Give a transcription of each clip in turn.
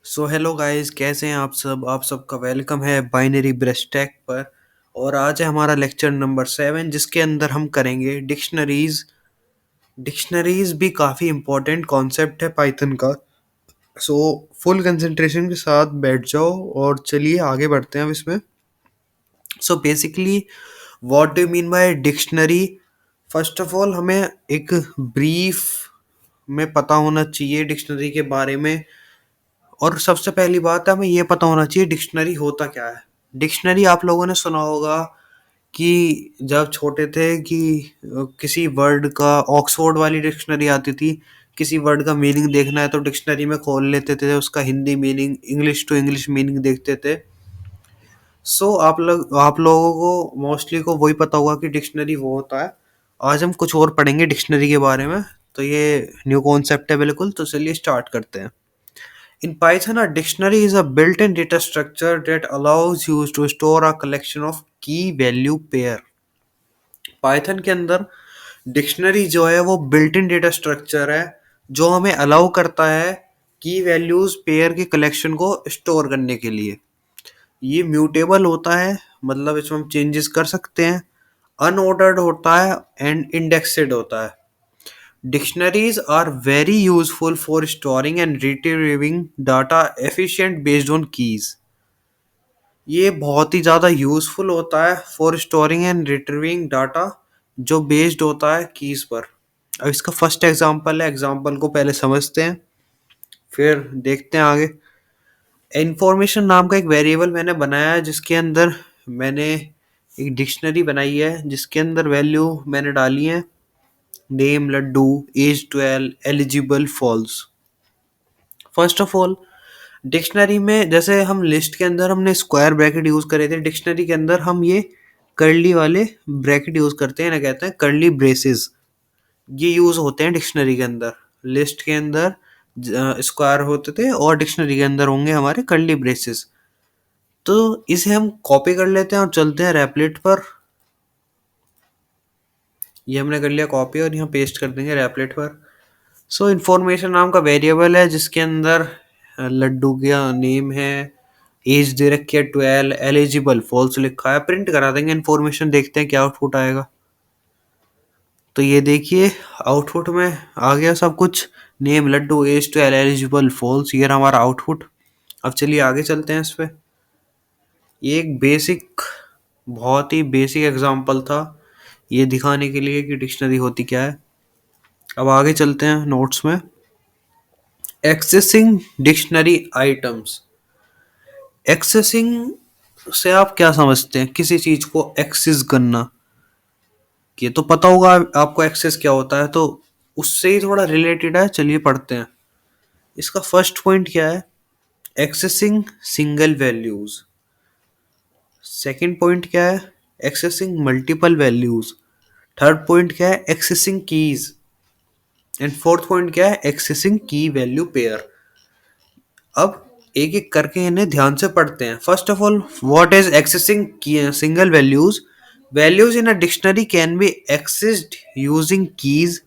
So hello guys, कैसे हैं आप सबका वेलकम है बाइनरी ब्रेस्ट टैग पर। और आज है हमारा लेक्चर नंबर 7 जिसके अंदर हम करेंगे डिक्शनरीज। डिक्शनरीज भी काफ़ी इम्पोर्टेंट कॉन्सेप्ट है पाइथन का। सो फुल कंसंट्रेशन के साथ बैठ जाओ और चलिए आगे बढ़ते हैं अब इसमें। So basically what do mean by dictionary. First of all हमें एक ब्रीफ में पता होना चाहिए डिक्शनरी के बारे में। और सबसे पहली बात है, हमें ये पता होना चाहिए डिक्शनरी होता क्या है। डिक्शनरी आप लोगों ने सुना होगा कि जब छोटे थे कि किसी वर्ड का ऑक्सफोर्ड वाली डिक्शनरी आती थी। किसी वर्ड का मीनिंग देखना है तो डिक्शनरी में खोल लेते थे, उसका Hindi meaning English to English meaning देखते थे। सो आप लोगों को मोस्टली को वही पता होगा कि डिक्शनरी वो होता है। आज हम कुछ और पढ़ेंगे डिक्शनरी के बारे में। तो ये न्यू कॉन्सेप्ट है बिल्कुल, तो चलिए स्टार्ट करते हैं। In Python, a dictionary is a built-in data structure that allows you to store a collection of key value pair. Python के अंदर डिक्शनरी जो है वो बिल्ट इन डेटा स्ट्रक्चर है जो हमें अलाउ करता है की वैल्यूज पेयर के कलेक्शन को स्टोर करने के लिए। ये म्यूटेबल होता है, मतलब इसमें हम चेंजेस कर सकते हैं। अनऑर्डर्ड होता है एंड इंडेक्सेड होता है। Dictionaries are very useful for storing and retrieving data efficient based on keys. ये बहुत ही ज़्यादा यूज़फुल होता है for storing and retrieving data जो बेस्ड होता है कीज़ पर। अब इसका फर्स्ट एग्जांपल है, एग्जांपल को पहले समझते हैं फिर देखते हैं आगे। इन्फॉर्मेशन नाम का एक वेरिएबल मैंने बनाया है जिसके अंदर मैंने एक डिक्शनरी बनाई है जिसके अंदर वैल्यू मैंने डाली है name laddu, age 12, eligible, false. First of all dictionary में जैसे हम लिस्ट के अंदर हमने स्क्वायर ब्रैकेट यूज करे थे, डिक्शनरी के अंदर हम ये कर्ली वाले ब्रैकेट यूज करते हैं ना, कहते हैं कर्ली ब्रेसेस। ये यूज होते हैं डिक्शनरी के अंदर। लिस्ट के अंदर स्क्वायर होते थे और डिक्शनरी के अंदर होंगे हमारे कर्ली ब्रेसेस। तो इसे हम कॉपी कर लेते हैं और चलते हैं रैपलेट पर। ये हमने कर लिया कॉपी और यहाँ पेस्ट कर देंगे रैपलेट पर। सो इन्फॉर्मेशन नाम का वेरिएबल है जिसके अंदर लड्डू का नेम है, एज दे रखी है 12, एलिजिबल फॉल्स लिखा है। प्रिंट करा देंगे इन्फॉर्मेशन, देखते हैं क्या आउटपुट आएगा। तो ये देखिए आउटपुट में आ गया सब कुछ। Name laddu, age 12, eligible false, ये रहा हमारा आउटपुट। अब चलिए आगे चलते हैं इस पे। ये एक बेसिक, बहुत ही बेसिक एग्जांपल था ये दिखाने के लिए कि डिक्शनरी होती क्या है। अब आगे चलते हैं नोट्स में। Accessing dictionary items. एक्सेसिंग से आप क्या समझते हैं? किसी चीज को एक्सेस करना, ये तो पता होगा आपको एक्सेस क्या होता है, तो उससे ही थोड़ा रिलेटेड है। चलिए पढ़ते हैं। इसका फर्स्ट पॉइंट क्या है? Accessing single values. Second point क्या है? Accessing multiple values. Third point क्या है? Accessing keys. And fourth point क्या है? एक्सेसिंग की वैल्यू पेयर। अब एक एक करके इन्हें ध्यान से पढ़ते हैं। First of all, what is accessing single values? Values in a dictionary can be accessed using keys.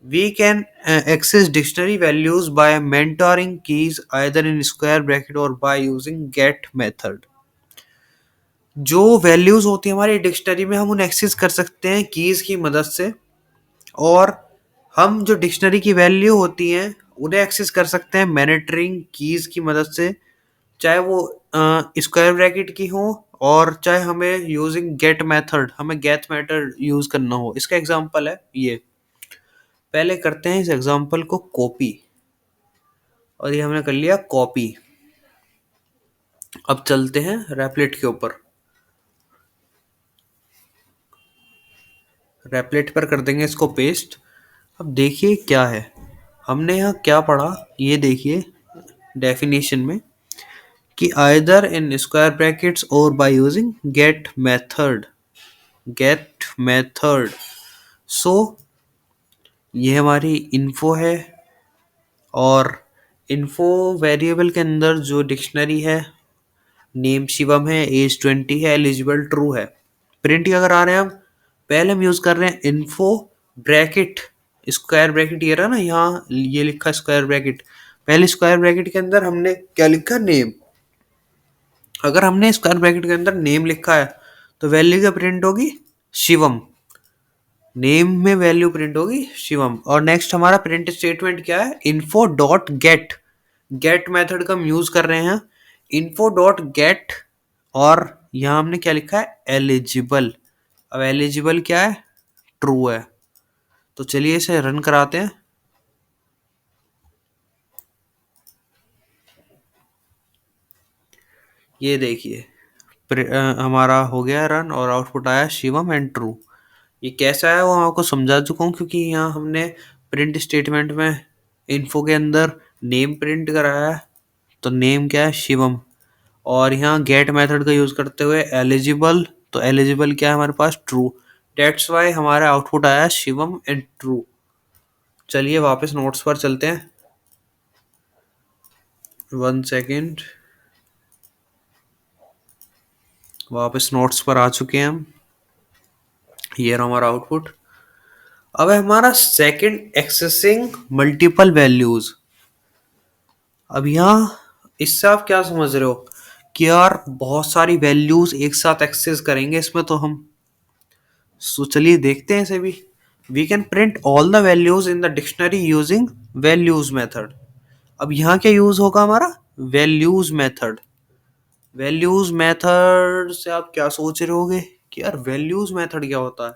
We can access dictionary values by mentoring keys either in square bracket or by using get method. जो values होती है हमारी dictionary में हम उन्हें access कर सकते हैं कीज की मदद से। और हम जो डिक्शनरी की वैल्यू होती हैं उन्हें एक्सेस कर सकते हैं मैनिटरिंग कीज की मदद से, चाहे वो स्क्वायर ब्रैकेट की हो और चाहे हमें यूजिंग गेट मेथड, हमें गेट मेथड यूज करना हो। इसका एग्जांपल है ये। पहले करते हैं इस एग्जांपल को कॉपी, और ये हमने कर लिया कॉपी। अब चलते हैं रैपलेट के ऊपर। रैपलेट पर कर देंगे इसको पेस्ट। अब देखिए क्या है, हमने यहाँ क्या पढ़ा, ये देखिए डेफिनेशन में कि आइदर इन स्क्वायर ब्रैकेट्स और by using get method. Get method. So ये हमारी इन्फो है, और इन्फो वेरिएबल के अंदर जो डिक्शनरी है, नेम शिवम है, एज 20 है, एलिजिबल ट्रू है। प्रिंट क्या करा रहे हैं हम? पहले हम यूज कर रहे हैं इन्फो ब्रैकेट, स्क्वायर ब्रैकेट ये रहा ना, यहाँ ये लिखा स्क्वायर ब्रैकेट, पहले स्क्वायर ब्रैकेट के अंदर हमने क्या लिखा, नेम। अगर हमने स्क्वायर ब्रैकेट के अंदर नेम लिखा है तो वैल्यू क्या प्रिंट होगी, शिवम। नेम में वैल्यू प्रिंट होगी शिवम। और नेक्स्ट हमारा प्रिंट स्टेटमेंट क्या है, info dot gate. Get method का हम यूज कर रहे हैं, इन्फो डॉट गेट। और यहाँ हमने क्या लिखा है, एलिजिबल। अब एलिजिबल क्या है, ट्रू है। तो चलिए इसे रन कराते हैं। ये देखिए हमारा हो गया रन और आउटपुट आया शिवम एंड ट्रू। ये कैसा है वो मैं आपको समझा चुका हूँ, क्योंकि यहाँ हमने प्रिंट स्टेटमेंट में इन्फो के अंदर नेम प्रिंट कराया है। तो नेम क्या है, शिवम। और यहाँ गेट मेथड का यूज करते हुए एलिजिबल, तो एलिजिबल क्या है हमारे पास, ट्रू। डेट्स वाई हमारा आउटपुट आया शिवम एंड ट्रू। चलिए वापस नोट्स पर चलते हैं। 1 सेकेंड, वापस नोट्स पर आ चुके हैं हम। ये रहा हमारा आउटपुट। अब है हमारा सेकंड, एक्सेसिंग मल्टीपल वैल्यूज। अब यहाँ इससे आप क्या समझ रहे हो कि यार बहुत सारी वैल्यूज एक साथ एक्सेस करेंगे इसमें तो हम। सो चलिए देखते हैं इसे भी। We can print all the values in the dictionary using values method. अब यहाँ क्या यूज होगा हमारा, वैल्यूज मेथड। वैल्यूज मेथड से आप क्या सोच रहे होगे कि यार वैल्यूज मेथड क्या होता है।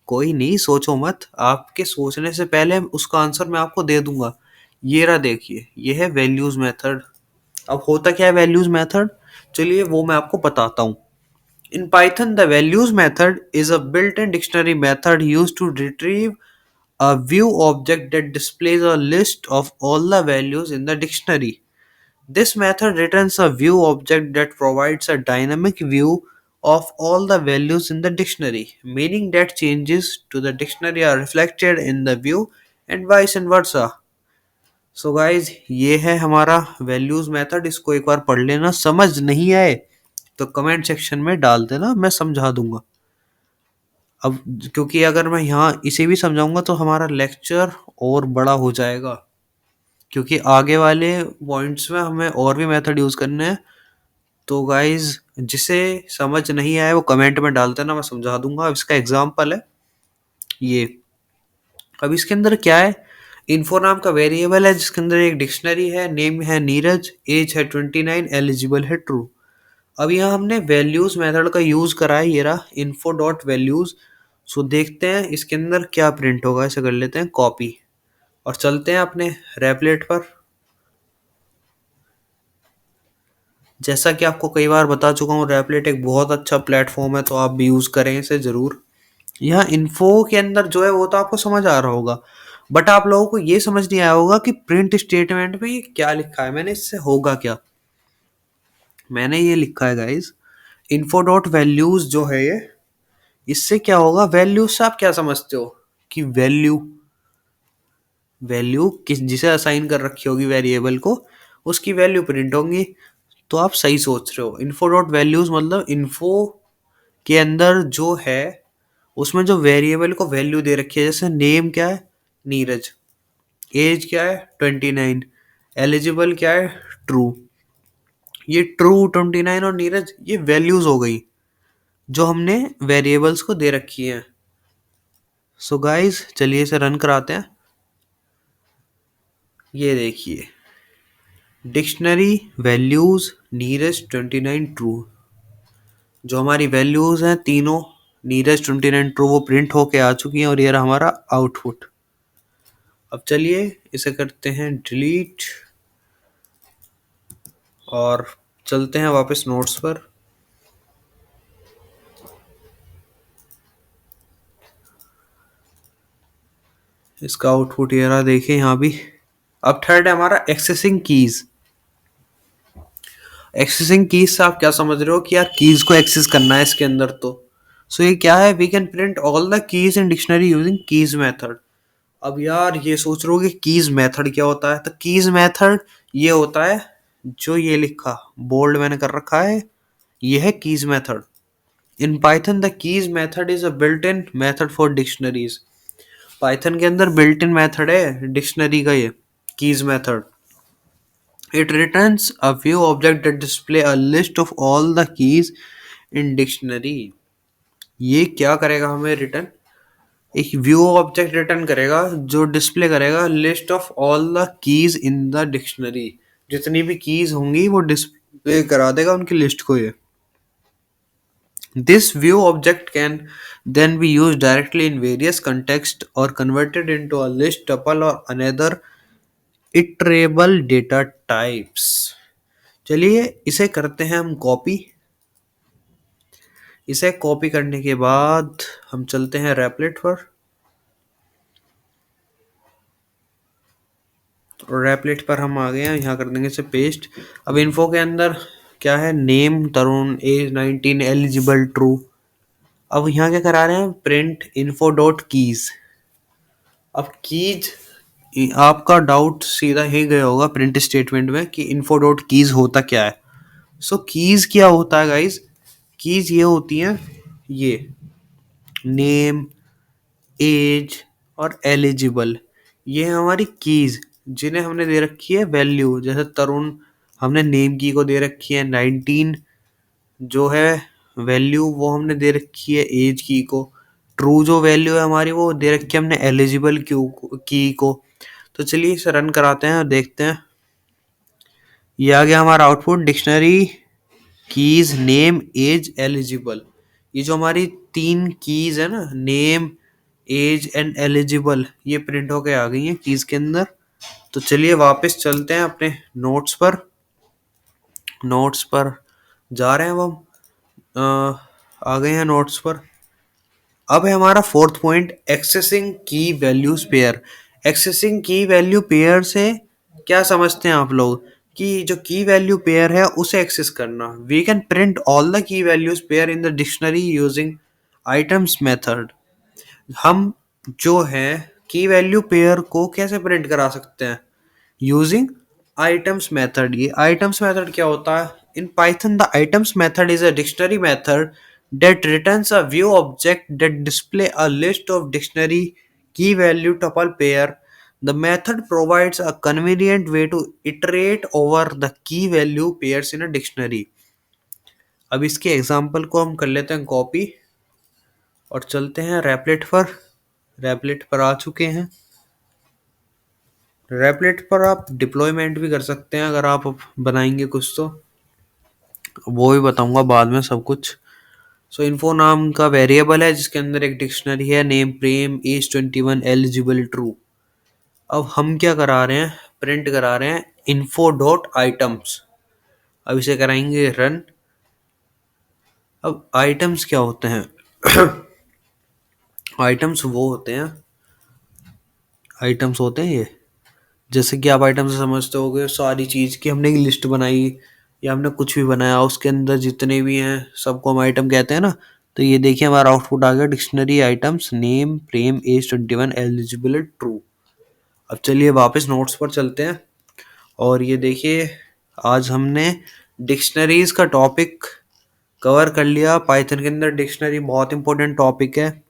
कोई नहीं, सोचो मत, आपके सोचने से पहले उसका आंसर मैं आपको दे दूंगा। ये रहा देखिए, ये है वैल्यूज मेथड। अब होता क्या है वैल्यूज मेथड, चलिए वो मैं आपको बताता हूँ। In Python, the values method is a built-in dictionary method used to retrieve a view object that displays a list of all the values in the dictionary. This method returns a view object that provides a dynamic view of all the values in the dictionary, meaning that changes to the dictionary are reflected in the view and vice versa. So guys, ये है हमारा values method. इसको एक बार पढ़ लेना, समझ नहीं आए तो कमेंट सेक्शन में डाल देना, मैं समझा दूंगा। अब क्योंकि अगर मैं यहाँ इसे भी समझाऊंगा तो हमारा लेक्चर और बड़ा हो जाएगा, क्योंकि आगे वाले पॉइंट्स में हमें और भी मेथड यूज करने हैं। तो गाइज जिसे समझ नहीं आया वो कमेंट में डाल देना, मैं समझा दूंगा। अब इसका एग्जाम्पल है ये। अब इसके अंदर क्या है, इन्फो नाम का वेरिएबल है जिसके अंदर एक डिक्शनरी है, नेम है नीरज, एज है 29, एलिजिबल है ट्रू। अब यहाँ हमने वैल्यूज मेथड का यूज करा है, ये रहा इन्फो डॉट वैल्यूज। सो देखते हैं इसके अंदर क्या प्रिंट होगा। इसे कर लेते हैं कॉपी और चलते हैं अपने रेपलेट पर। जैसा कि आपको कई बार बता चुका हूँ, रेपलेट एक बहुत अच्छा प्लेटफॉर्म है, तो आप भी यूज करें इसे जरूर। यहाँ इन्फो के अंदर जो है वो तो आपको समझ आ रहा होगा, बट आप लोगों को ये समझ नहीं आया होगा कि प्रिंट स्टेटमेंट में ये क्या लिखा है। मैंने इससे होगा क्या, मैंने ये लिखा है गाइज, इन्फो डॉट वैल्यूज जो है ये, इससे क्या होगा, वैल्यू से आप क्या समझते हो कि वैल्यू, वैल्यू किस जिसे असाइन कर रखी होगी वेरिएबल को, उसकी वैल्यू प्रिंट होंगी। तो आप सही सोच रहे हो। इन्फो डॉट वैल्यूज मतलब इन्फो के अंदर जो है उसमें जो वेरिएबल को वैल्यू दे रखी है, जैसे नेम क्या है, नीरज, एज क्या है 29, एलिजिबल क्या है, ट्रू। ये ट्रू, 29 और नीरज ये वैल्यूज हो गई जो हमने वेरिएबल्स को दे रखी है। सो गाइस चलिए इसे रन कराते हैं। ये देखिए, डिक्शनरी वैल्यूज नीरज 29 ट्रू, जो हमारी वैल्यूज हैं तीनों, नीरज 29 ट्रू, वो प्रिंट होके आ चुकी हैं। और ये रहा हमारा आउटपुट। अब चलिए इसे करते हैं डिलीट और चलते हैं वापस नोट्स पर। इसका आउटपुट ये रहा, देखिए यहाँ भी। अब थर्ड है हमारा एक्सेसिंग कीज। एक्सेसिंग कीज से आप क्या समझ रहे हो कि यार कीज को एक्सेस करना है इसके अंदर। तो सो ये क्या है, we can print all the keys in dictionary using keys method. अब यार ये सोच रहे हो कि कीज मेथड क्या होता है, तो कीज मेथड ये होता है जो ये लिखा बोल्ड मैंने कर रखा है, ये है keys method. In Python the keys method is a built in method for dictionaries. Python के अंदर बिल्ट इन मेथड है डिक्शनरी का, ये keys method. It returns a view object that display a list of all the keys in dictionary. ये क्या करेगा हमें return? एक व्यू ऑब्जेक्ट रिटर्न करेगा जो डिस्प्ले करेगा list of all the keys in the dictionary. जितनी भी कीज होंगी वो डिस्प्ले करा देगा उनकी लिस्ट को ये। This view object can then be used directly in various contexts or converted into a list tuple or another iterable data types। चलिए इसे करते हैं हम कॉपी। इसे कॉपी करने के बाद हम चलते हैं रैपलेट पर, और रैपलेट पर हम आ गए हैं, यहाँ कर देंगे इसे पेस्ट। अब इन्फो के अंदर क्या है, नेम तरुण, एज 19, एलिजिबल ट्रू। अब यहाँ क्या करा रहे हैं, प्रिंट इन्फो डॉट कीज। अब कीज, आपका डाउट सीधा ही गया होगा प्रिंट स्टेटमेंट में कि इन्फो डॉट कीज होता क्या है। सो कीज क्या होता है गाइज, कीज ये होती हैं, ये नेम, एज और एलिजिबल, ये है हमारी कीज जिन्हें हमने दे रखी है वैल्यू। जैसे तरुण हमने नेम की को दे रखी है 19, जो है वैल्यू वो हमने दे रखी है एज की को। ट्रू जो वैल्यू है हमारी वो दे रखी है हमने एलिजिबल क्यू की को। तो चलिए इसे रन कराते हैं और देखते हैं। ये आ गया हमारा output, dictionary keys name age eligible. ये जो हमारी तीन कीज है ना, नेम, एज एंड एलिजिबल, ये प्रिंट होके आ गई हैं कीज के अंदर। तो चलिए वापस चलते हैं अपने नोट्स पर। नोट्स पर जा रहे हैं अब हम, आ गए हैं नोट्स पर। अब है हमारा फोर्थ पॉइंट, एक्सेसिंग की वैल्यूज पेयर। एक्सेसिंग की वैल्यू पेयर से क्या समझते हैं आप लोग, कि जो की वैल्यू पेयर है उसे एक्सेस करना। We can print all the key values pair in the dictionary using items method. हम जो है की वैल्यू पेयर को कैसे प्रिंट करा सकते हैं, यूजिंग आइटम्स मेथड। ये आइटम्स मेथड क्या होता है, in Python the items method is a dictionary method that returns a view object that display a list of dictionary key value tuple pair. The method provides a convenient way to iterate over the key value pairs in a dictionary। अब इसके example को हम कर लेते हैं copy और चलते हैं रैपलेट पर। रैपलेट पर आ चुके हैं। रैपलेट पर आप डिप्लॉयमेंट भी कर सकते हैं अगर आप बनाएंगे कुछ, तो वो भी बताऊंगा बाद में सब कुछ। सो इन्फो नाम का वेरिएबल है जिसके अंदर एक डिक्शनरी है, नेम प्रेम, एज 21, एलिजिबल ट्रू। अब हम क्या करा रहे हैं, प्रिंट करा रहे हैं इन्फो डॉट आइटम्स। अब इसे कराएंगे रन। अब आइटम्स क्या होते हैं आइटम्स वो होते हैं, आइटम्स होते हैं ये, जैसे कि आप आइटम से समझते होगे सारी चीज़ की हमने एक लिस्ट बनाई या हमने कुछ भी बनाया उसके अंदर जितने भी हैं सबको हम आइटम कहते हैं ना। तो ये देखिए हमारा आउटपुट आ गया, डिक्शनरी आइटम्स नेम प्रेम एज 21 एलिजिबल ट्रू। अब चलिए वापस नोट्स पर चलते हैं और ये देखिए आज हमने डिक्शनरीज का टॉपिक कवर कर लिया। पाइथन के अंदर डिक्शनरी बहुत इंपॉर्टेंट टॉपिक है,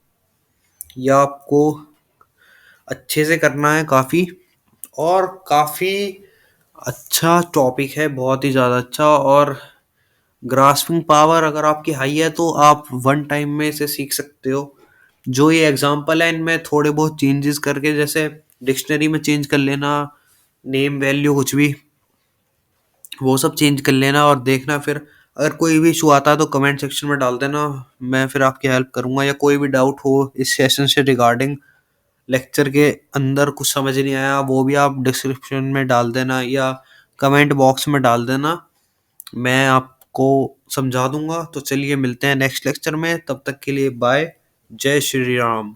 यह आपको अच्छे से करना है काफ़ी, और काफ़ी अच्छा टॉपिक है, बहुत ही ज़्यादा अच्छा। और ग्रास्पिंग पावर अगर आपकी हाई है तो आप वन टाइम में इसे सीख सकते हो। जो ये एग्जांपल है इनमें थोड़े बहुत चेंजेस करके, जैसे डिक्शनरी में चेंज कर लेना, नेम वैल्यू कुछ भी, वो सब चेंज कर लेना और देखना। फिर अगर कोई भी इशू आता है तो कमेंट सेक्शन में डाल देना, मैं फिर आपकी हेल्प करूंगा। या कोई भी डाउट हो इस सेशन से रिगार्डिंग, लेक्चर के अंदर कुछ समझ नहीं आया, वो भी आप डिस्क्रिप्शन में डाल देना या कमेंट बॉक्स में डाल देना, मैं आपको समझा दूंगा। तो चलिए मिलते हैं नेक्स्ट लेक्चर में, तब तक के लिए बाय, जय श्री राम।